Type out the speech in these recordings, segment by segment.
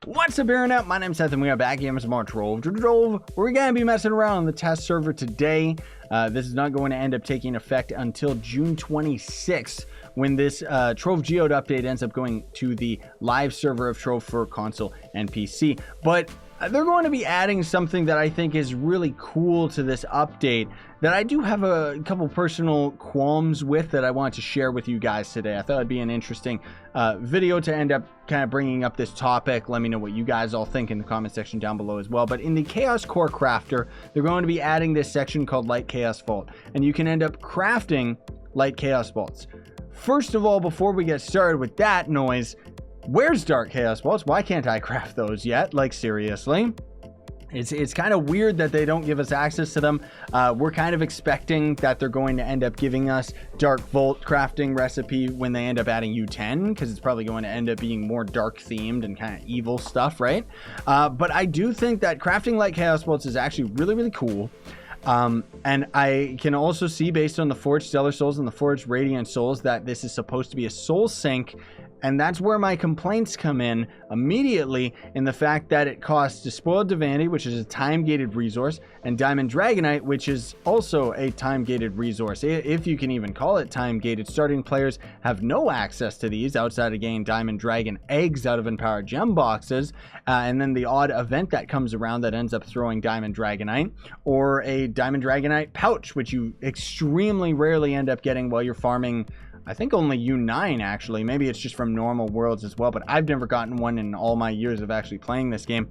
What's up, Internet? My name's Seth, and we are back here with some more Trove Geode. We're going to be messing around on the test server today. This is not going to end up taking effect until June 26th, when this Trove Geode update ends up going to the live server of Trove for console and PC. But they're going to be adding something that I think is really cool to this update that I do have a couple personal qualms with that I want to share with you guys today. I thought it'd be an interesting video to end up kind of bringing up this topic. Let me know what you guys all think in the comment section down below as well. But in the Chaos Core Crafter, they're going to be adding this section called Light Chaos Vault, and you can end up crafting Light Chaos Vaults. First of all, before we get started with that noise, where's Dark Chaos Vaults? Why can't I craft those yet? Like, seriously? It's kind of weird that they don't give us access to them. We're kind of expecting that they're going to end up giving us Dark Vault crafting recipe when they end up adding U10, because it's probably going to end up being more dark themed and kind of evil stuff, right? But I do think that crafting Light Chaos Vaults is actually really, really cool. And I can also see, based on the Forged Stellar Souls and the Forged Radiant Souls, that this is supposed to be a soul sink. And that's where my complaints come in immediately, in the fact that it costs Despoiled Divinity, which is a time-gated resource, and Diamond Dragonite, which is also a time-gated resource, if you can even call it time-gated. Starting players have no access to these outside of getting Diamond Dragon eggs out of Empowered Gem boxes, and then the odd event that comes around that ends up throwing Diamond Dragonite, or a Diamond Dragonite pouch, which you extremely rarely end up getting while you're farming. I think only U9, actually. Maybe it's just from normal worlds as well, but I've never gotten one in all my years of actually playing this game.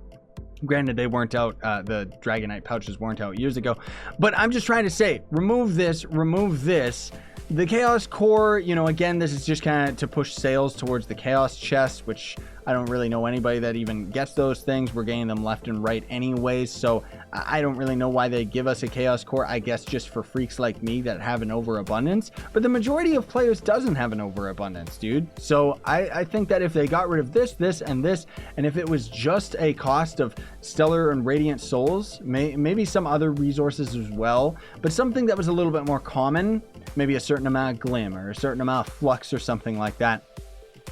Granted, they weren't out, the Dragonite pouches weren't out years ago. But I'm just trying to say, remove this, remove this. The Chaos Core, you know, again, this is just kind of to push sales towards the Chaos chest, which I don't really know anybody that even gets those things. We're getting them left and right anyways, so I don't really know why they give us a Chaos Core. I guess just for freaks like me that have an overabundance. But the majority of players doesn't have an overabundance, dude. So I think that if they got rid of this, this, and this, and if it was just a cost of Stellar and Radiant Souls, maybe some other resources as well, but something that was a little bit more common, maybe a certain amount of Glim or a certain amount of Flux or something like that,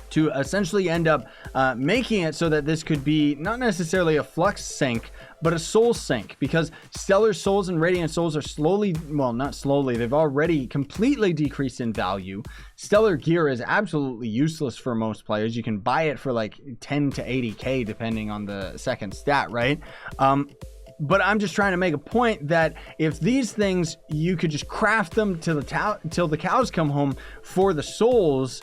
to essentially end up making it so that this could be not necessarily a Flux sink, but a soul sink, because Stellar Souls and Radiant Souls are slowly, well, not slowly, they've already completely decreased in value. Stellar gear is absolutely useless for most players. You can buy it for like 10 to 80k depending on the second stat, right? But I'm just trying to make a point that if these things, you could just craft them till the cows come home for the souls,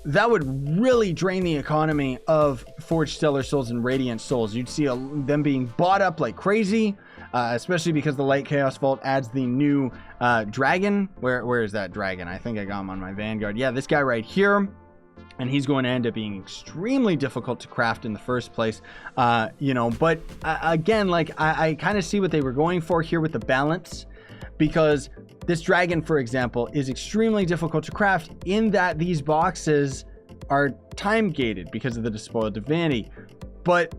that would really drain the economy of Forged Stellar Souls and Radiant Souls. You'd see them being bought up like crazy, especially because the Light Chaos Vault adds the new dragon. Where is that dragon? I think I got him on my Vanguard. Yeah, this guy right here. And he's going to end up being extremely difficult to craft in the first place, you know. But again, like, I kind of see what they were going for here with the balance, because this dragon, for example, is extremely difficult to craft in that these boxes are time gated because of the Despoiled Divinity. But,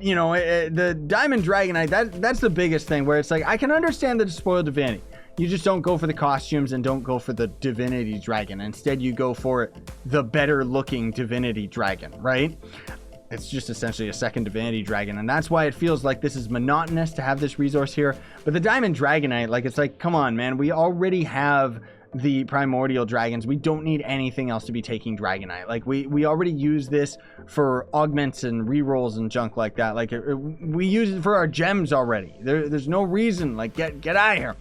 you know, the Diamond Dragonite, that's the biggest thing, where it's like, I can understand the Despoiled Divinity. You just don't go for the costumes and don't go for the Divinity Dragon. Instead, you go for the better looking Divinity Dragon, right? It's just essentially a second Divinity Dragon, and that's why it feels like this is monotonous to have this resource here. But the Diamond Dragonite, like, it's like, come on, man, we already have the Primordial Dragons. We don't need anything else to be taking Dragonite. Like, we already use this for augments and rerolls and junk like that. Like, we use it for our gems already. There's no reason. Like, get out of here.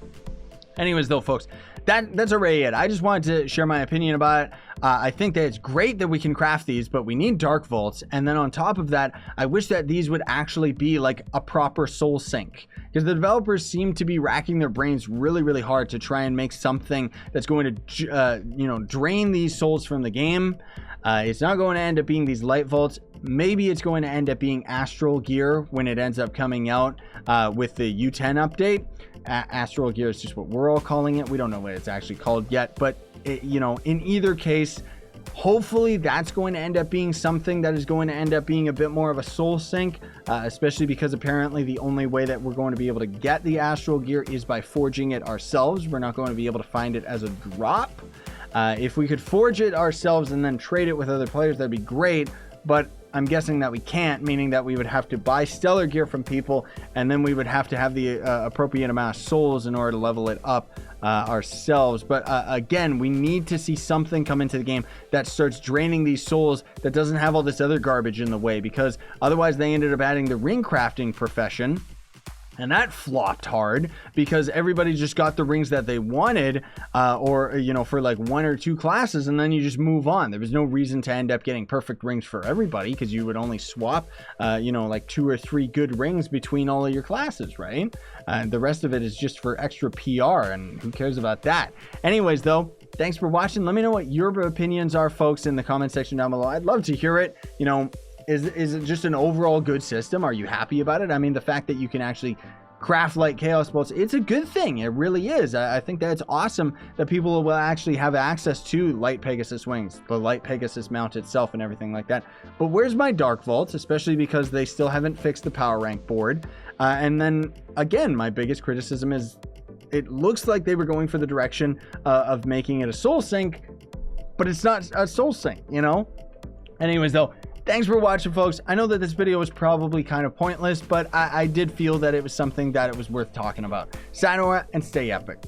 Anyways, though, folks, that's already it. I just wanted to share my opinion about it. I think that it's great that we can craft these, but we need Dark Vaults. And then on top of that, I wish that these would actually be like a proper soul sink, because the developers seem to be racking their brains really, really hard to try and make something that's going to, you know, drain these souls from the game. It's not going to end up being these Light Vaults. Maybe it's going to end up being Astral Gear when it ends up coming out with the U10 update. Astral Gear is just what we're all calling it. We don't know what it's actually called yet, but you know, in either case, hopefully that's going to end up being something that is going to end up being a bit more of a soul sink, especially because apparently the only way that we're going to be able to get the Astral Gear is by forging it ourselves. We're not going to be able to find it as a drop. If we could forge it ourselves and then trade it with other players, that'd be great. But I'm guessing that we can't, meaning that we would have to buy stellar gear from people, and then we would have to have the appropriate amount of souls in order to level it up ourselves. But again, we need to see something come into the game that starts draining these souls, that doesn't have all this other garbage in the way, because otherwise they ended up adding the ring crafting profession, and that flopped hard because everybody just got the rings that they wanted, or, you know, for like 1 or 2 classes, and then you just move on. There was no reason to end up getting perfect rings for everybody, because you would only swap, you know, like 2 or 3 good rings between all of your classes, right? The rest of it is just for extra PR, and who cares about that? Anyways, though, thanks for watching. Let me know what your opinions are, folks, in the comment section down below. I'd love to hear it. You know, is it just an overall good system? Are you happy about it? I mean, the fact that you can actually craft light chaos bolts, it's a good thing. It really is. I think that it's awesome that people will actually have access to light Pegasus wings, the light Pegasus mount itself, and everything like that. But where's my dark vaults? Especially because they still haven't fixed the power rank board. And then again, my biggest criticism is it looks like they were going for the direction of making it a soul sink, but it's not a soul sink, you know? Anyways, though, thanks for watching, folks. I know that this video was probably kind of pointless, but I did feel that it was something that it was worth talking about. Sayonara and stay epic.